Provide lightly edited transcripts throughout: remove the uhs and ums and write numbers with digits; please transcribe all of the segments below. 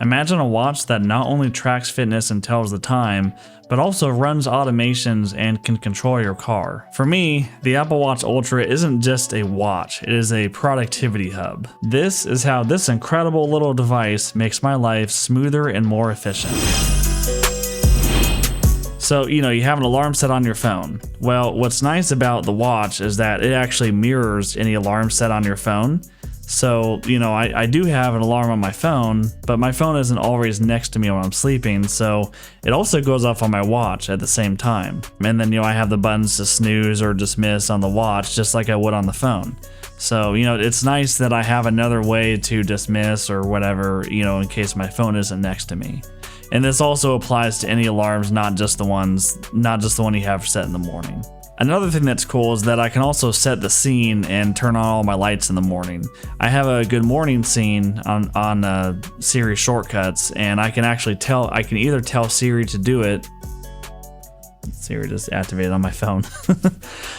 Imagine a watch that not only tracks fitness and tells the time, but also runs automations and can control your car. For me, the Apple Watch Ultra isn't just a watch, it is a productivity hub. This is how this incredible little device makes my life smoother and more efficient. So, you have an alarm set on your phone. Well, what's nice about the watch is that it actually mirrors any alarm set on your phone. So, I do have an alarm on my phone, but my phone isn't always next to me when I'm sleeping, so it also goes off on my watch at the same time. And then, I have the buttons to snooze or dismiss on the watch just like I would on the phone. So, it's nice that I have another way to dismiss or whatever, in case my phone isn't next to me. And this also applies to any alarms, not just the one you have set in the morning. Another thing that's cool is that I can also set the scene and turn on all my lights in the morning. I have a good morning scene on Siri shortcuts, and I can either tell Siri to do it. Siri just activated on my phone.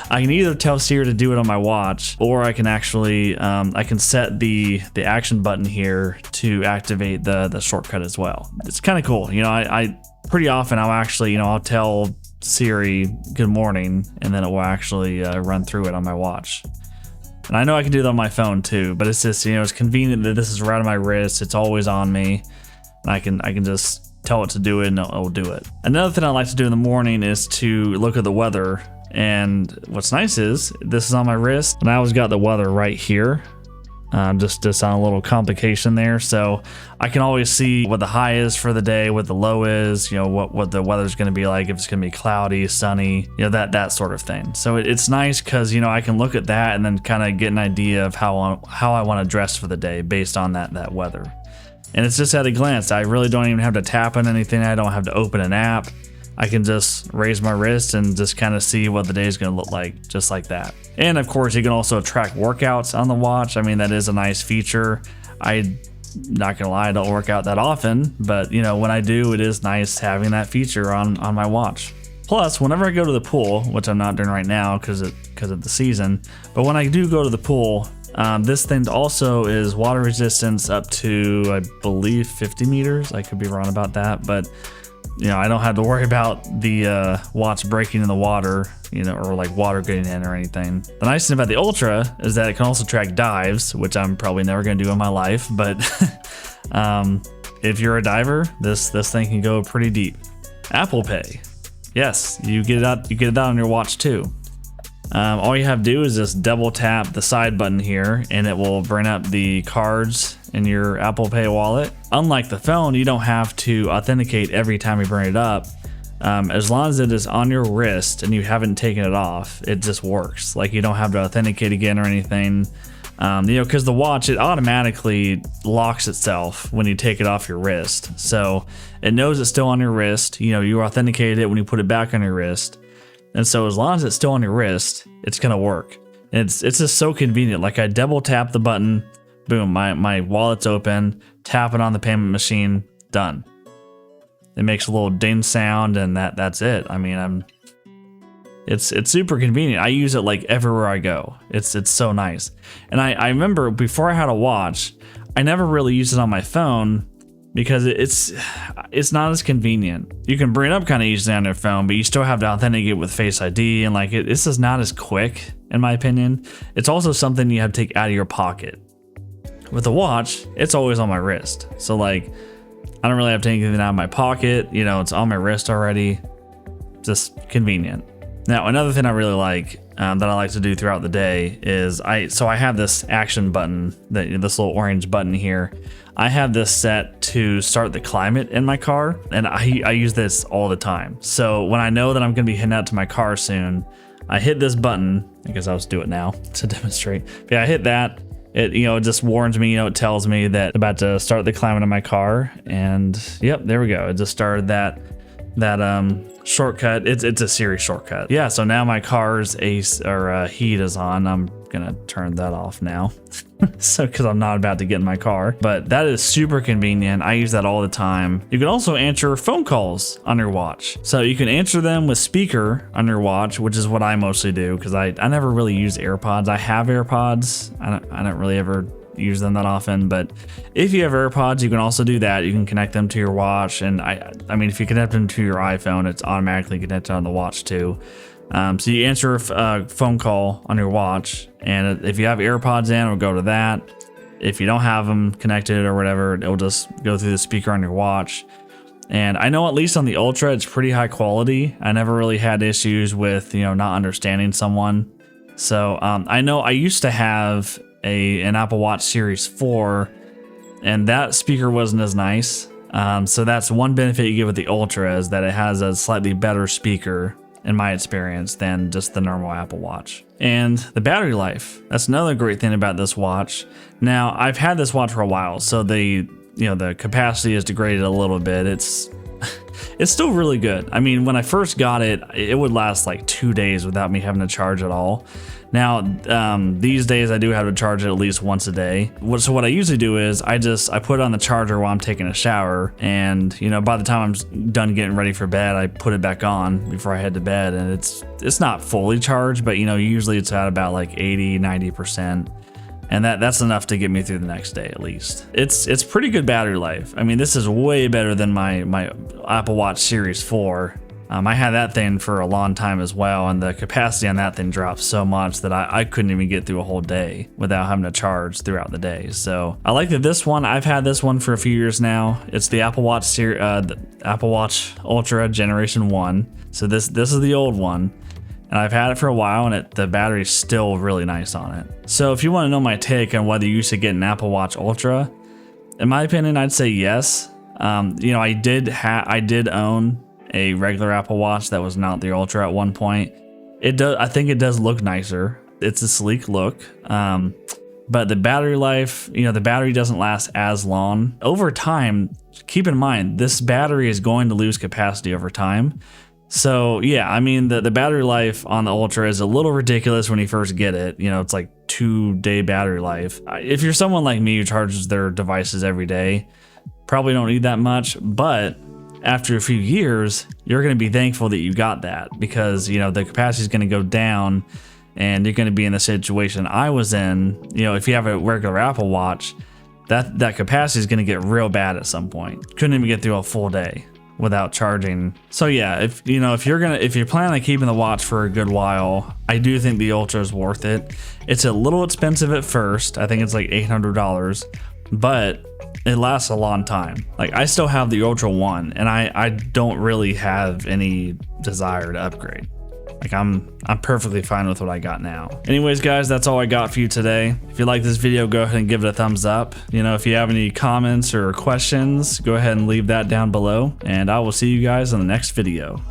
I can either tell Siri to do it on my watch, or I can actually I can set the action button here to activate the shortcut as well. It's kind of cool. I pretty often I'll tell Siri good morning, and then it will actually run through it on my watch. And I know I can do that on my phone too, but it's just it's convenient that this is right on my wrist. It's always on me, and I can just tell it to do it and it'll do it. Another thing I like to do in the morning is to look at the weather. And what's nice is this is on my wrist, and I always got the weather right here. Just on a little complication there, so I can always see what the high is for the day, what the low is, what the weather's going to be like, if it's going to be cloudy, sunny, that sort of thing. So it's nice because I can look at that and then kind of get an idea of how I want to dress for the day based on that weather. And it's just at a glance. I really don't even have to tap on anything. I don't have to open an app. I can just raise my wrist and just kind of see what the day is going to look like, just like that. And of course, you can also track workouts on the watch. I mean, that is a nice feature. I'm not going to lie, I don't work out that often, but when I do, it is nice having that feature on my watch. Plus, whenever I go to the pool, which I'm not doing right now because of the season, but when I do go to the pool, this thing also is water resistance up to, I believe, 50 meters. I could be wrong about that, but I don't have to worry about the watch breaking in the water, or like water getting in or anything. The nice thing about the Ultra is that it can also track dives, which I'm probably never going to do in my life, but if you're a diver, this thing can go pretty deep. Apple Pay. Yes, you get it out on your watch too. All you have to do is just double tap the side button here, and it will bring up the cards in your Apple Pay wallet. Unlike the phone, you don't have to authenticate every time you bring it up. As long as it is on your wrist and you haven't taken it off, it just works. Like, you don't have to authenticate again or anything. Because the watch, it automatically locks itself when you take it off your wrist. So it knows it's still on your wrist. You authenticated it when you put it back on your wrist. And so as long as it's still on your wrist, it's gonna work. And it's just so convenient. Like, I double tap the button, boom, my wallet's open, tap it on the payment machine, done. It makes a little ding sound, and that's it. I mean, it's super convenient. I use it like everywhere I go. It's so nice. And I remember before I had a watch, I never really used it on my phone because it's not as convenient. You can bring it up kind of easily on your phone, but you still have to authenticate with Face ID, and this is not as quick, in my opinion. It's also something you have to take out of your pocket. With a watch, it's always on my wrist. So I don't really have to take anything out of my pocket. It's on my wrist already. Just convenient. Now, another thing I really like that I like to do throughout the day is I have this action button, this little orange button here. I have this set to start the climate in my car, and I use this all the time. So when I know that I'm going to be heading out to my car soon, I hit this button. I guess I'll just do it now to demonstrate. But yeah, I hit that. It it just warns me. It tells me that I'm about to start the climate in my car, and yep, there we go. It just started that shortcut. It's a Siri shortcut. Yeah, so now my car's heat is on. I'm gonna turn that off now. So, because I'm not about to get in my car, but that is super convenient. I use that all the time. You can also answer phone calls on your watch. So you can answer them with speaker on your watch, which is what I mostly do because I never really use AirPods. I have AirPods. I don't really ever use them that often. But if you have AirPods, you can also do that. You can connect them to your watch, and I mean, if you connect them to your iPhone, it's automatically connected on the watch too. So you answer a phone call on your watch, and if you have AirPods in, it'll go to that. If you don't have them connected or whatever, it'll just go through the speaker on your watch. And I know at least on the Ultra, it's pretty high quality. I never really had issues with, not understanding someone. So I know I used to have an Apple Watch Series 4, and that speaker wasn't as nice. So that's one benefit you get with the Ultra, is that it has a slightly better speaker, in my experience, than just the normal Apple Watch. And the battery life, that's another great thing about this watch. Now, I've had this watch for a while, so the capacity is degraded a little bit. It's still really good. I mean, when I first got it, it would last like 2 days without me having to charge at all. Now, these days I do have to charge it at least once a day. So what I usually do is I put it on the charger while I'm taking a shower, and by the time I'm done getting ready for bed, I put it back on before I head to bed, and it's not fully charged, but usually it's at about like 80-90%. And that's enough to get me through the next day at least. It's pretty good battery life. I mean, this is way better than my Apple Watch Series 4. I had that thing for a long time as well, and the capacity on that thing dropped so much that I couldn't even get through a whole day without having to charge throughout the day. So I like that this one, I've had this one for a few years now. It's the Apple Watch the Apple Watch Ultra Generation 1. So this is the old one. And I've had it for a while, and the battery's still really nice on it. So if you want to know my take on whether you should get an Apple Watch Ultra, in my opinion, I'd say yes. I did own a regular Apple Watch that was not the Ultra at one point. I think it does look nicer. It's a sleek look. But the battery life, the battery doesn't last as long. Over time, keep in mind, this battery is going to lose capacity over time. So yeah, I mean, the battery life on the Ultra is a little ridiculous when you first get it. It's like 2-day battery life. If you're someone like me who charges their devices every day, probably don't need that much, but after a few years, you're going to be thankful that you got that, because the capacity is going to go down, and you're going to be in the situation I was in. If you have a regular Apple Watch, that capacity is going to get real bad at some point. Couldn't even get through a full day without charging. So yeah, if you're planning on keeping the watch for a good while, I do think the Ultra is worth it. It's a little expensive at first. I think it's like $800, but it lasts a long time. Like, I still have the Ultra 1, and I don't really have any desire to upgrade. Like, I'm perfectly fine with what I got now. Anyways, guys, that's all I got for you today. If you like this video, go ahead and give it a thumbs up. If you have any comments or questions, go ahead and leave that down below, and I will see you guys in the next video.